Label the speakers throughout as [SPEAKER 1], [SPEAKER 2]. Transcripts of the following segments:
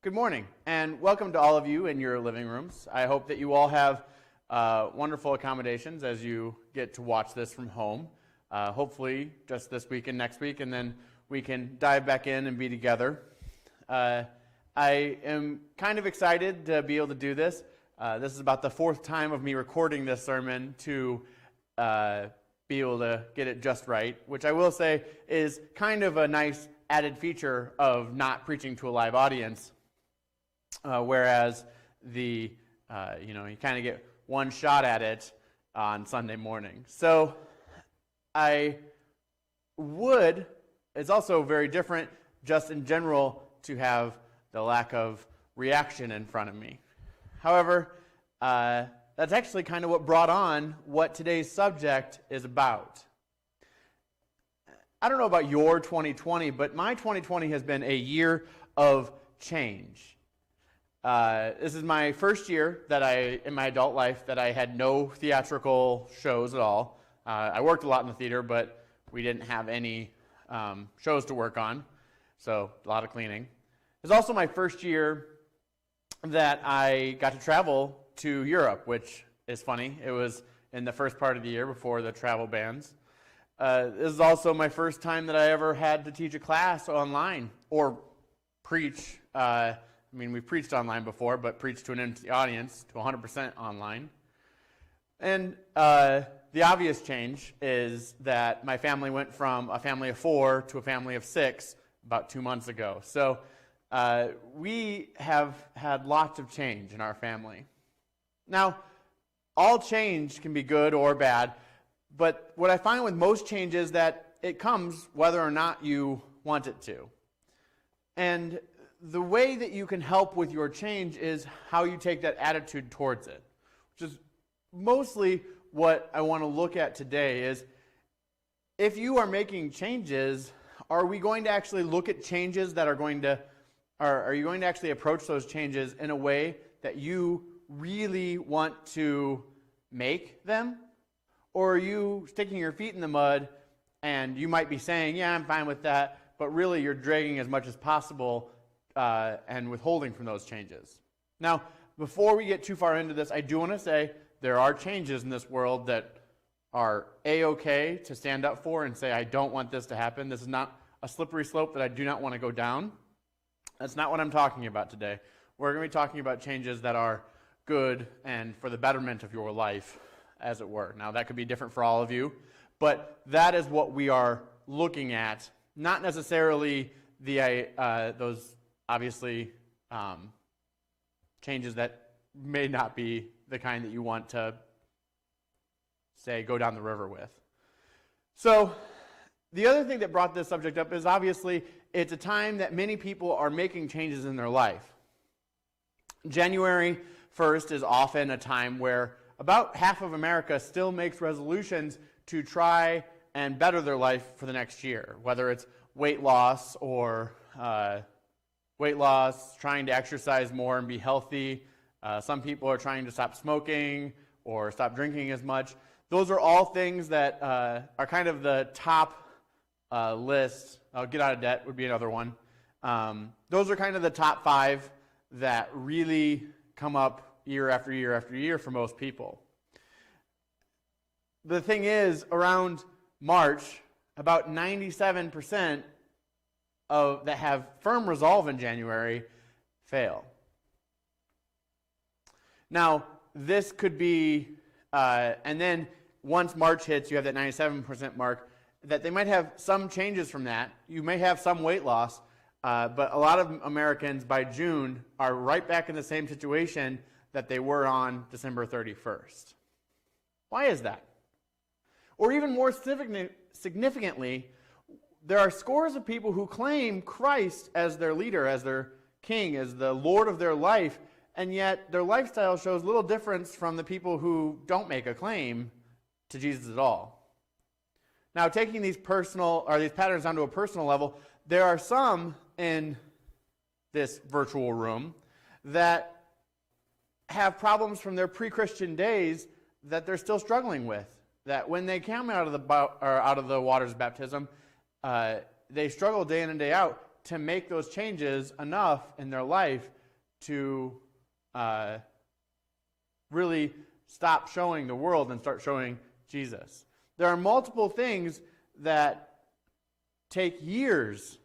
[SPEAKER 1] Good morning, and welcome to all of you in your living rooms. I hope that you all have wonderful accommodations as you get to watch this from home. Hopefully just this week and next week, and then we can dive back in and be together. I am kind of excited to be able to do this. This is about the fourth time of me recording this sermon to be able to get it just right, which I will say is kind of a nice added feature of not preaching to a live audience. Whereas you kind of get one shot at it on Sunday morning. So it's also very different just in general to have the lack of reaction in front of me. However, that's actually kind of what brought on what today's subject is about. I don't know about your 2020, but my 2020 has been a year of change. This is my first year in my adult life that I had no theatrical shows at all. I worked a lot in the theater, but we didn't have any shows to work on, so a lot of cleaning. It was also my first year that I got to travel to Europe, which is funny. It was in the first part of the year before the travel bans. This is also my first time that I ever had to teach a class online or preach. We've preached online before, but preached to an empty audience, to 100% online. And the obvious change is that my family went from a family of 4 to a family of 6 about 2 months ago. So we have had lots of change in our family. Now, all change can be good or bad, but what I find with most change is that it comes whether or not you want it to. And the way that you can help with your change is how you take that attitude towards it, which is mostly what I want to look at today is if you are making changes, are we going to actually look at changes that are you going to actually approach those changes in a way that you really want to make them? Or are you sticking your feet in the mud and you might be saying, yeah, I'm fine with that, but really you're dragging as much as possible and withholding from those changes. Now, before we get too far into this, I do want to say there are changes in this world that are A-okay to stand up for and say, I don't want this to happen. This is not a slippery slope that I do not want to go down. That's not what I'm talking about today. We're going to be talking about changes that are good and for the betterment of your life, as it were. Now, that could be different for all of you, but that is what we are looking at, not necessarily those obviously changes that may not be the kind that you want to, say, go down the river with. So the other thing that brought this subject up is obviously it's a time that many people are making changes in their life. January 1st is often a time where about half of America still makes resolutions to try and better their life for the next year, whether it's weight loss, trying to exercise more and be healthy. Some people are trying to stop smoking or stop drinking as much. Those are all things that are kind of the top list. Get out of debt would be another one. Those are kind of the top 5 that really come up year after year after year for most people. The thing is, around March, about 97% that have firm resolve in January fail. Now, this could be, and then once March hits, you have that 97% mark, that they might have some changes from that. You may have some weight loss, but a lot of Americans by June are right back in the same situation that they were on December 31st. Why is that? Or even more significantly, there are scores of people who claim Christ as their leader, as their king, as the Lord of their life, and yet their lifestyle shows little difference from the people who don't make a claim to Jesus at all. Now, taking these patterns down to a personal level, there are some in this virtual room that have problems from their pre-Christian days that they're still struggling with. That when they come out of the waters of baptism, they struggle day in and day out to make those changes enough in their life to really stop showing the world and start showing Jesus. There are multiple things that take years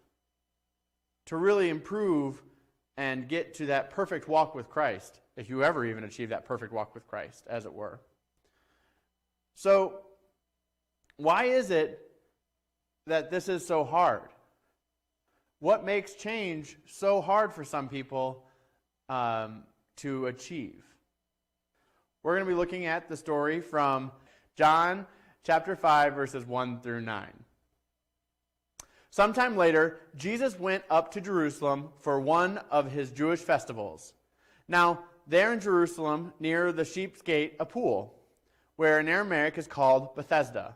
[SPEAKER 1] to really improve and get to that perfect walk with Christ, if you ever even achieve that perfect walk with Christ, as it were. So, why is it that this is so hard? What makes change so hard for some people to achieve? We're going to be looking at the story from John chapter 5, verses 1 through 9. Sometime later, Jesus went up to Jerusalem for one of his Jewish festivals. Now, there in Jerusalem, near the Sheep's Gate, a pool, where in Aramaic is called Bethesda,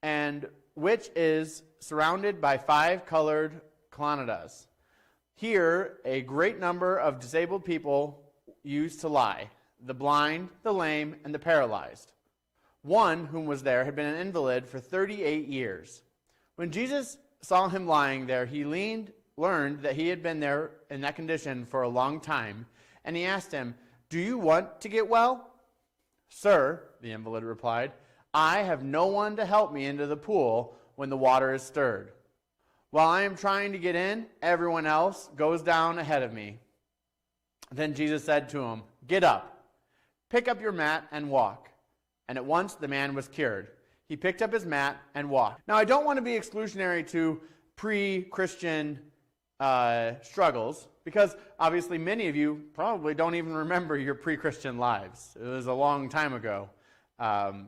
[SPEAKER 1] and which is surrounded by 5 colored colonnades. Here, a great number of disabled people used to lie, the blind, the lame, and the paralyzed. One whom was there had been an invalid for 38 years. When Jesus saw him lying there, he learned that he had been there in that condition for a long time, and he asked him, "Do you want to get well?" "Sir," the invalid replied, "I have no one to help me into the pool when the water is stirred. While I am trying to get in, everyone else goes down ahead of me." Then Jesus said to him, "Get up, pick up your mat and walk." And at once the man was cured. He picked up his mat and walked. Now, I don't want to be exclusionary to pre-Christian struggles, because obviously many of you probably don't even remember your pre-Christian lives. It was a long time ago. That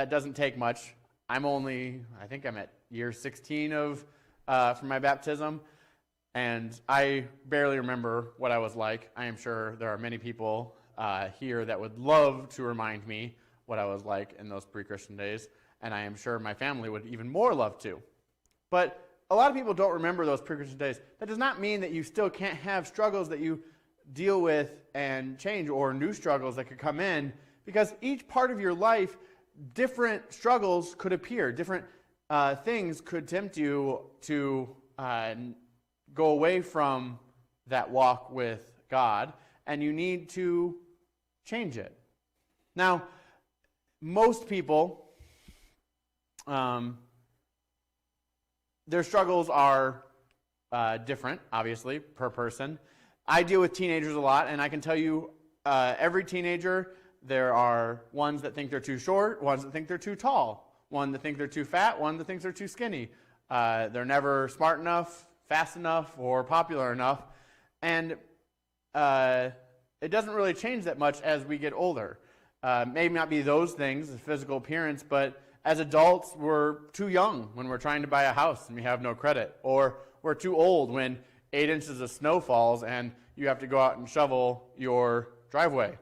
[SPEAKER 1] doesn't take much. I think I'm at year 16 from my baptism, and I barely remember what I was like. I am sure there are many people here that would love to remind me what I was like in those pre-Christian days, and I am sure my family would even more love to. But a lot of people don't remember those pre-Christian days. That does not mean that you still can't have struggles that you deal with and change, or new struggles that could come in, because each part of your life, different struggles could appear. Different things could tempt you to go away from that walk with God, and you need to change it. Now, most people, their struggles are different, obviously, per person. I deal with teenagers a lot, and I can tell you, every teenager, there are ones that think they're too short, ones that think they're too tall, one that think they're too fat, one that thinks they're too skinny. They're never smart enough, fast enough, or popular enough. And it doesn't really change that much as we get older. Maybe not be those things, the physical appearance, but as adults, we're too young when we're trying to buy a house and we have no credit. Or we're too old when 8 inches of snow falls and you have to go out and shovel your driveway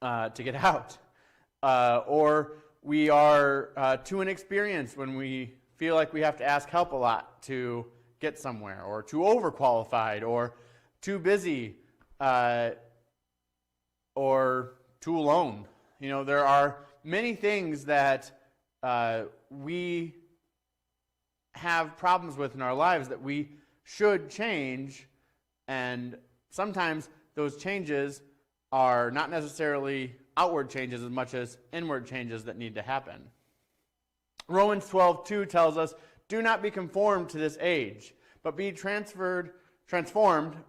[SPEAKER 1] to get out. Or we are too inexperienced when we feel like we have to ask help a lot to get somewhere, or too overqualified, or too busy, or too alone. You know, there are many things that we have problems with in our lives that we should change, and sometimes those changes are not necessarily outward changes as much as inward changes that need to happen. Romans 12:2 tells us, "Do not be conformed to this age, but be transformed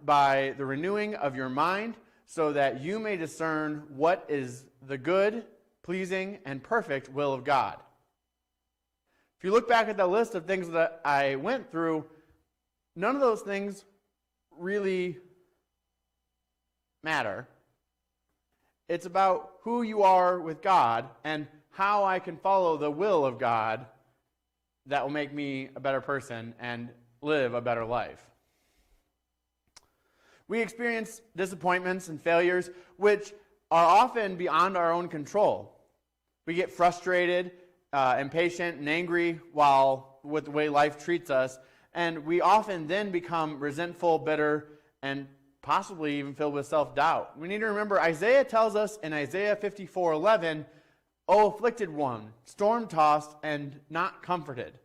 [SPEAKER 1] by the renewing of your mind, so that you may discern what is the good, pleasing, and perfect will of God." If you look back at the list of things that I went through, none of those things really matter. It's about who you are with God and how I can follow the will of God that will make me a better person and live a better life. We experience disappointments and failures which are often beyond our own control. We get frustrated, impatient, and angry with the way life treats us, and we often then become resentful, bitter, and possibly even filled with self-doubt. We need to remember Isaiah tells us in Isaiah 54:11, "O afflicted one, storm-tossed and not comforted,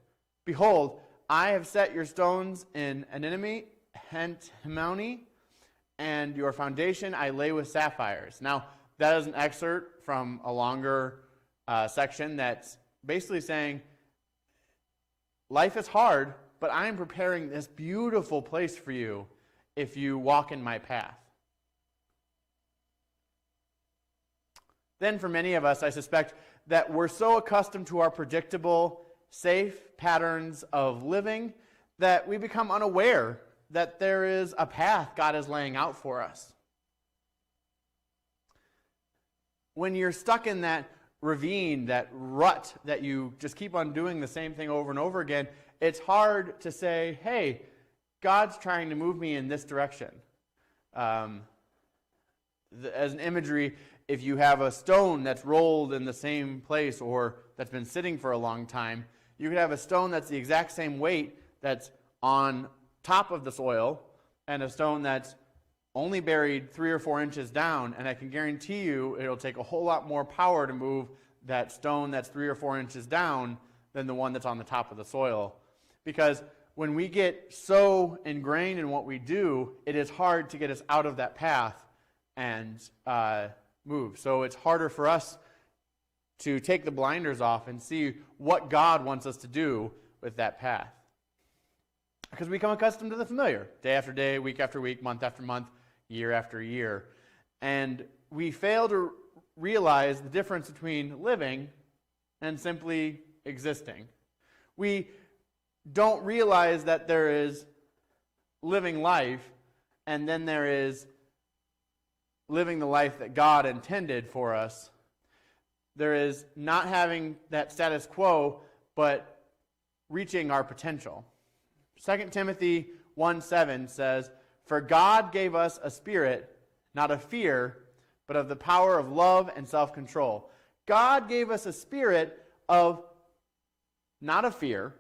[SPEAKER 1] behold, I have set your stones in anemone, hentimony, and your foundation I lay with sapphires. Now, that is an excerpt from a longer section that's basically saying, life is hard, but I am preparing this beautiful place for you if you walk in my path. Then for many of us, I suspect that we're so accustomed to our predictable, safe patterns of living that we become unaware that there is a path God is laying out for us. When you're stuck in that ravine, that rut, that you just keep on doing the same thing over and over again, it's hard to say, hey, God's trying to move me in this direction. As an imagery, if you have a stone that's rolled in the same place or that's been sitting for a long time, you could have a stone that's the exact same weight that's on top of the soil and a stone that's only buried 3 or 4 inches down, and I can guarantee you it'll take a whole lot more power to move that stone that's 3 or 4 inches down than the one that's on the top of the soil. Because when we get so ingrained in what we do, it is hard to get us out of that path and move. So it's harder for us to take the blinders off and see what God wants us to do with that path. Because we become accustomed to the familiar, day after day, week after week, month after month, year after year. And we fail to realize the difference between living and simply existing. We don't realize that there is living life, and then there is living the life that God intended for us. There is not having that status quo, but reaching our potential. 2 Timothy 1:7 says, "For God gave us a spirit, not of fear, but of the power of love and self-control." God gave us a spirit of, not of fear,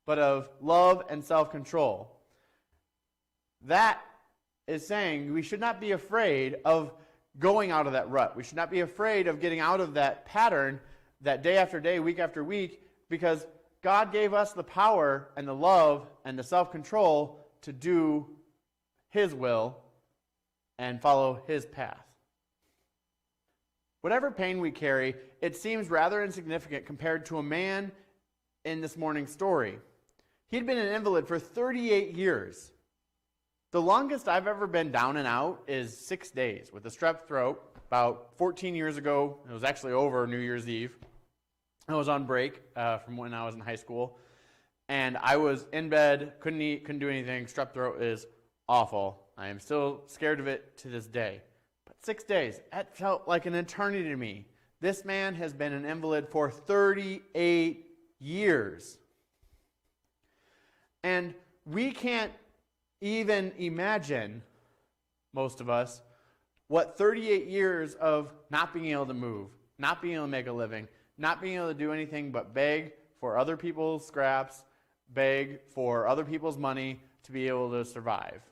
[SPEAKER 1] but of love and self-control. That is saying we should not be afraid of going out of that rut. We should not be afraid of getting out of that pattern, that day after day, week after week, because God gave us the power and the love and the self-control to do His will and follow His path. Whatever pain we carry, it seems rather insignificant compared to a man in this morning's story. He'd been an invalid for 38 years. The longest I've ever been down and out is 6 days with a strep throat. About 14 years ago, it was actually over New Year's Eve. I was on break from when I was in high school, and I was in bed, couldn't eat, couldn't do anything. Strep throat is awful. I am still scared of it to this day. But 6 days, that felt like an eternity to me. This man has been an invalid for 38 years. And we can't even imagine, most of us, what 38 years of not being able to move, not being able to make a living, not being able to do anything but beg for other people's scraps, beg for other people's money to be able to survive.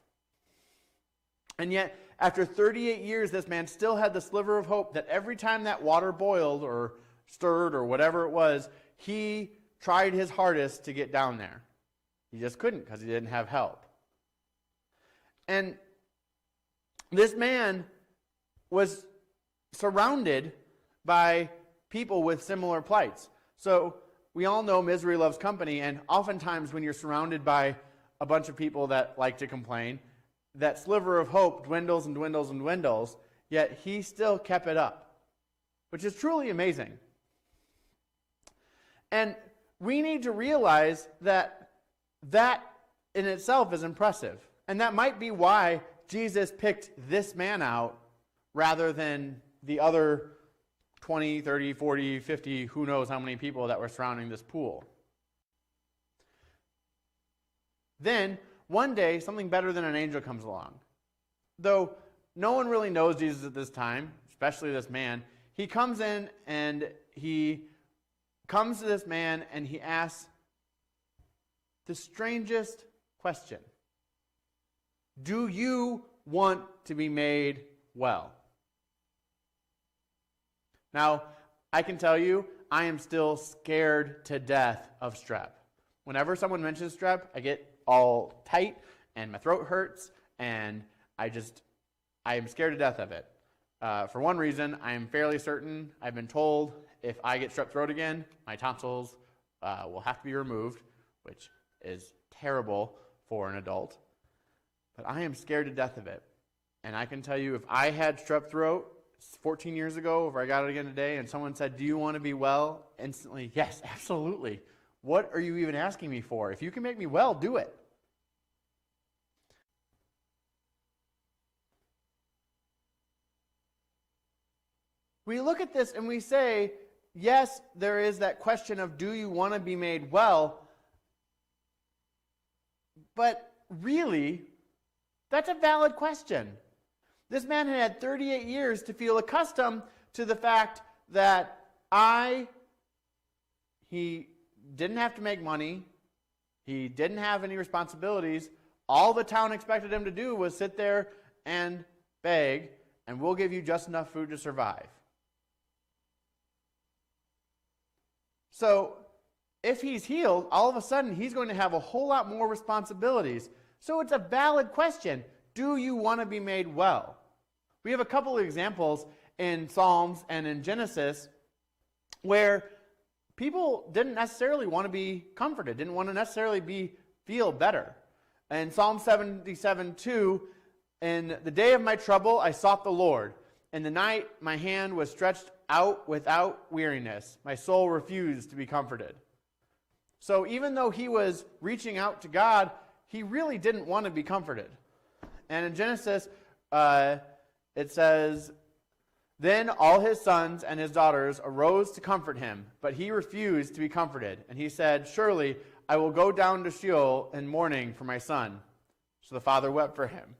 [SPEAKER 1] And yet, after 38 years, this man still had the sliver of hope that every time that water boiled or stirred or whatever it was, he tried his hardest to get down there. He just couldn't because he didn't have help. And this man was surrounded by people with similar plights. So we all know misery loves company, and oftentimes when you're surrounded by a bunch of people that like to complain, that sliver of hope dwindles and dwindles and dwindles, yet he still kept it up, which is truly amazing. And we need to realize that in itself is impressive. And that might be why Jesus picked this man out rather than the other 20, 30, 40, 50, who knows how many people that were surrounding this pool. Then, one day, something better than an angel comes along. Though no one really knows Jesus at this time, especially this man, he comes in and he comes to this man and he asks the strangest question. Do you want to be made well? Now, I can tell you, I am still scared to death of strep. Whenever someone mentions strep, I get all tight and my throat hurts, and I am scared to death of it. For one reason, I am fairly certain, I've been told, if I get strep throat again, my tonsils will have to be removed, which is terrible for an adult. But I am scared to death of it. And I can tell you, if I had strep throat 14 years ago, if I got it again today, and someone said, do you want to be well? Instantly, yes, absolutely. What are you even asking me for? If you can make me well, do it. We look at this and we say, yes, there is that question of, do you want to be made well? But really, that's a valid question. This man had 38 years to feel accustomed to the fact that he didn't have to make money, he didn't have any responsibilities. All the town expected him to do was sit there and beg, and we'll give you just enough food to survive. So if he's healed, all of a sudden he's going to have a whole lot more responsibilities. So it's a valid question. Do you want to be made well? We have a couple of examples in Psalms and in Genesis where people didn't necessarily want to be comforted, didn't want to necessarily feel better. In Psalm 77:2, in the day of my trouble I sought the Lord. In the night my hand was stretched out without weariness. My soul refused to be comforted. So even though he was reaching out to God, he really didn't want to be comforted. And in Genesis, it says, then all his sons and his daughters arose to comfort him, but he refused to be comforted. And he said, surely I will go down to Sheol in mourning for my son. So the father wept for him.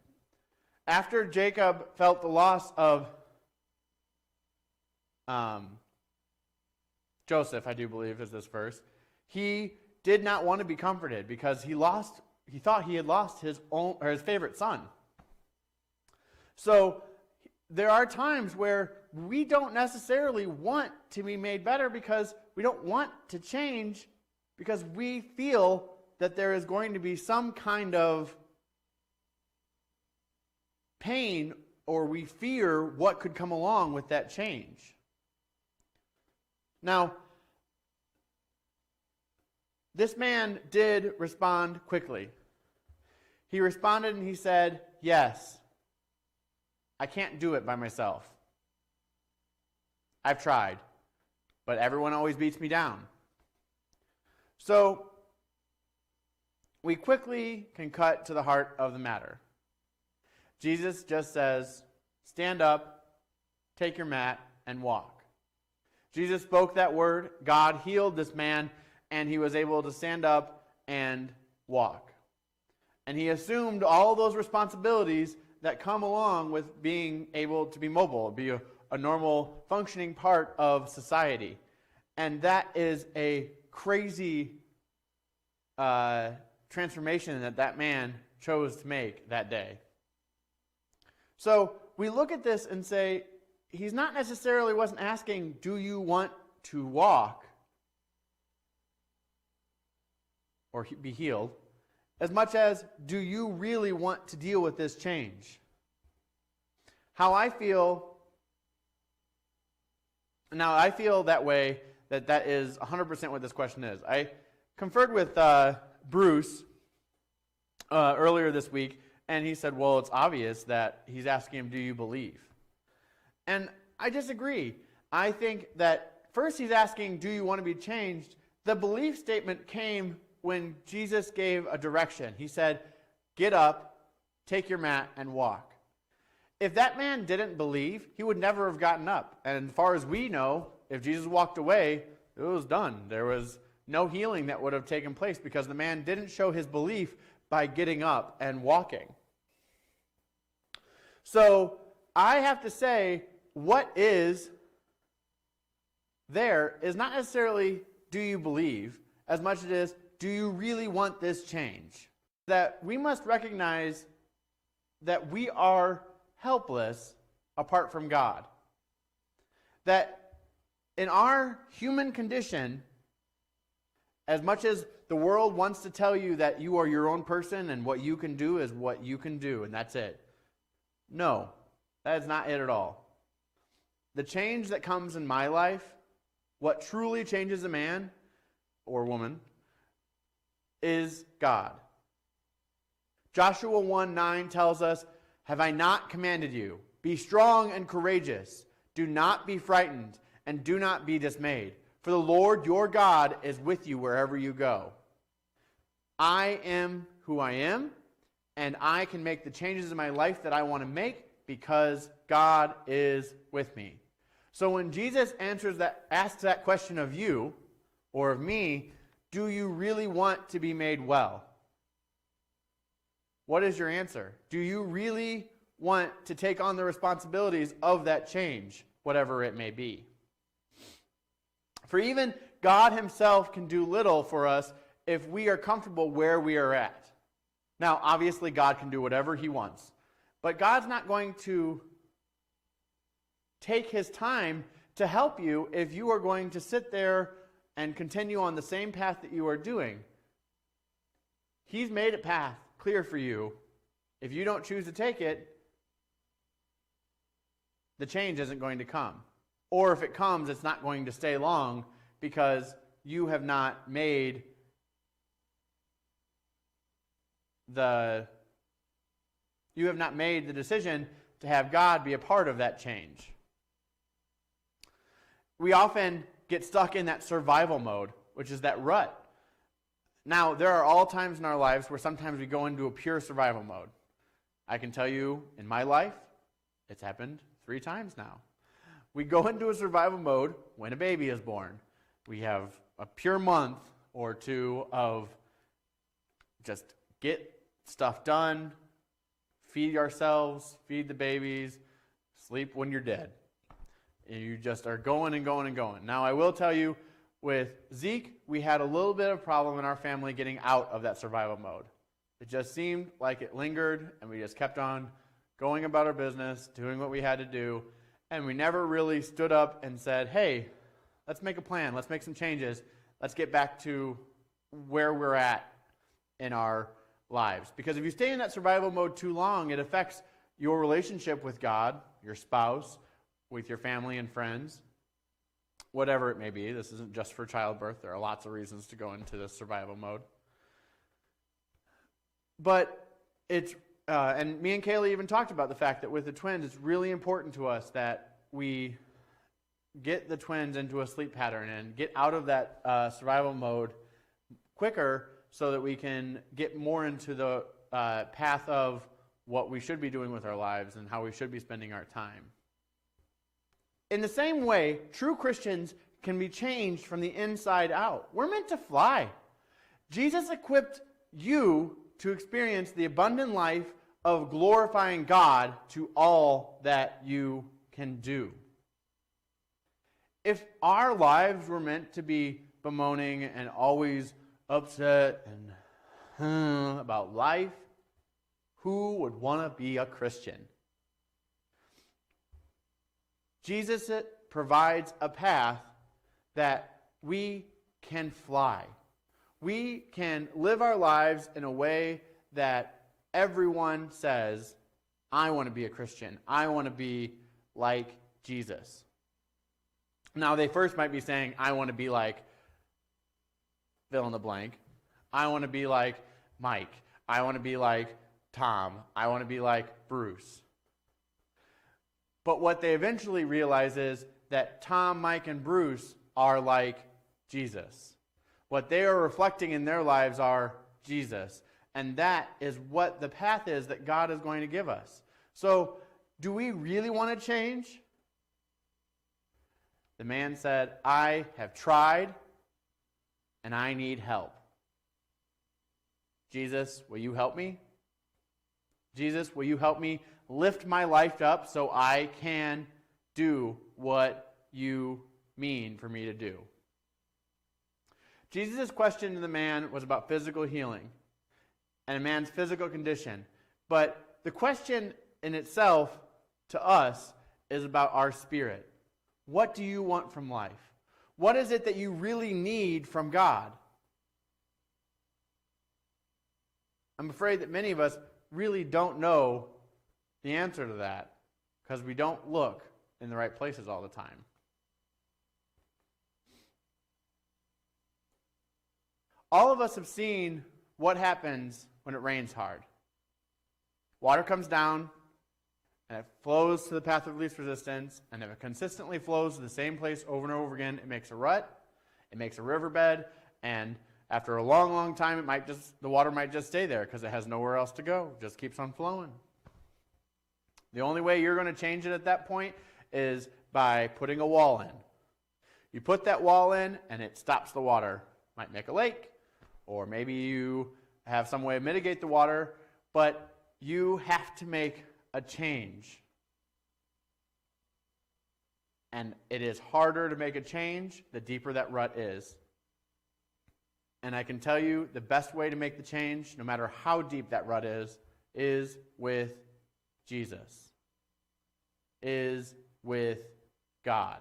[SPEAKER 1] After Jacob felt the loss of Joseph, I do believe is this verse, he did not want to be comforted because he thought he had lost his favorite son. So there are times where we don't necessarily want to be made better because we don't want to change because we feel that there is going to be some kind of pain or we fear what could come along with that change. Now, this man did respond quickly. He responded and he said, yes, I can't do it by myself. I've tried, but everyone always beats me down. So, we quickly can cut to the heart of the matter. Jesus just says, stand up, take your mat, and walk. Jesus spoke that word, God healed this man, and he was able to stand up and walk. And he assumed all those responsibilities that come along with being able to be mobile, be a normal functioning part of society. And that is a crazy transformation that man chose to make that day. So we look at this and say, he's not necessarily wasn't asking, do you want to walk or be healed, as much as, do you really want to deal with this change? How I feel, now I feel that way, that is 100% what this question is. I conferred with Bruce earlier this week, and he said, well, it's obvious that he's asking him, do you believe? And I disagree. I think that first he's asking, do you want to be changed? The belief statement came when Jesus gave a direction. He said, get up, take your mat, and walk. If that man didn't believe, he would never have gotten up. And as far as we know, if Jesus walked away, it was done. There was no healing that would have taken place because the man didn't show his belief by getting up and walking. So I have to say, what is there is not necessarily do you believe as much as it is do you really want this change? That we must recognize that we are helpless apart from God. That in our human condition, As much as the world wants to tell you that you are your own person and what you can do is what you can do and that's it. No, that is not it at all. The change that comes in my life, what truly changes a man or woman, is God. Joshua 1:9 tells us, "Have I not commanded you? Be strong and courageous. Do not be frightened, and do not be dismayed. For the Lord your God is with you wherever you go." I am who I am, and I can make the changes in my life that I want to make because God is with me. So when Jesus asks that question of you or of me, do you really want to be made well? What is your answer? Do you really want to take on the responsibilities of that change, whatever it may be? For even God himself can do little for us if we are comfortable where we are at. Now, obviously, God can do whatever he wants. But God's not going to take his time to help you if you are going to sit there and continue on the same path that you are doing. He's made a path clear for you. If you don't choose to take it, the change isn't going to come. Or if it comes, it's not going to stay long because you have not made the decision to have God be a part of that change. We often get stuck in that survival mode, which is that rut. Now, there are all times in our lives where sometimes we go into a pure survival mode. I can tell you, in my life, it's happened 3 times now. We go into a survival mode when a baby is born. We have a pure month or 2 of just get stuff done, feed ourselves, feed the babies, sleep when you're dead. And you just are going and going and going. Now, I will tell you, with Zeke, we had a little bit of problem in our family getting out of that survival mode. It just seemed like it lingered, and we just kept on going about our business, doing what we had to do, and we never really stood up and said, hey, let's make a plan, let's make some changes, let's get back to where we're at in our lives. Because if you stay in that survival mode too long, it affects your relationship with God, your spouse, with your family and friends, whatever it may be. This isn't just for childbirth. There are lots of reasons to go into this survival mode. But it's, and me and Kaylee even talked about the fact that with the twins, it's really important to us that we get the twins into a sleep pattern and get out of that survival mode quicker so that we can get more into the path of what we should be doing with our lives and how we should be spending our time. In the same way, true Christians can be changed from the inside out. We're meant to fly. Jesus equipped you to experience the abundant life of glorifying God to all that you can do. If our lives were meant to be bemoaning and always upset and about life, who would want to be a Christian? Jesus provides a path that we can fly. We can live our lives in a way that everyone says, I want to be a Christian. I want to be like Jesus. Now, they first might be saying, I want to be like fill in the blank. I want to be like Mike. I want to be like Tom. I want to be like Bruce. But what they eventually realize is that Tom, Mike, and Bruce are like Jesus. What they are reflecting in their lives are Jesus. And that is what the path is that God is going to give us. So, do we really want to change? The man said, I have tried, and I need help. Jesus, will you help me? Jesus, will you help me lift my life up so I can do what you mean for me to do? Jesus' question to the man was about physical healing and a man's physical condition. But the question in itself to us is about our spirit. What do you want from life? What is it that you really need from God? I'm afraid that many of us really don't know the answer to that because we don't look in the right places all the time. All of us have seen what happens when it rains hard. Water comes down, and it flows to the path of least resistance, and if it consistently flows to the same place over and over again, it makes a rut, it makes a riverbed, and after a long, long time, the water might just stay there because it has nowhere else to go. It just keeps on flowing. The only way you're going to change it at that point is by putting a wall in. You put that wall in, and it stops the water. Might make a lake, or maybe you have some way to mitigate the water, but you have to make a change. And it is harder to make a change the deeper that rut is. And I can tell you the best way to make the change, no matter how deep that rut is with Jesus, is with God.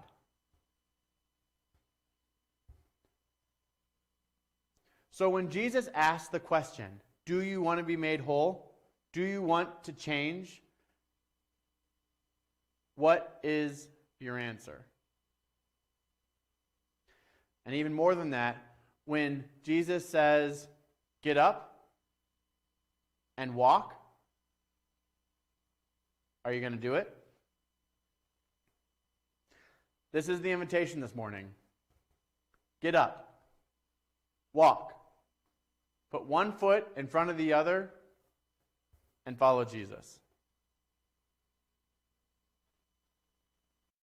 [SPEAKER 1] So when Jesus asked the question, do you want to be made whole? Do you want to change? What is your answer? And even more than that, when Jesus says, get up and walk, are you going to do it? This is the invitation this morning. Get up. Walk. Put one foot in front of the other and follow Jesus.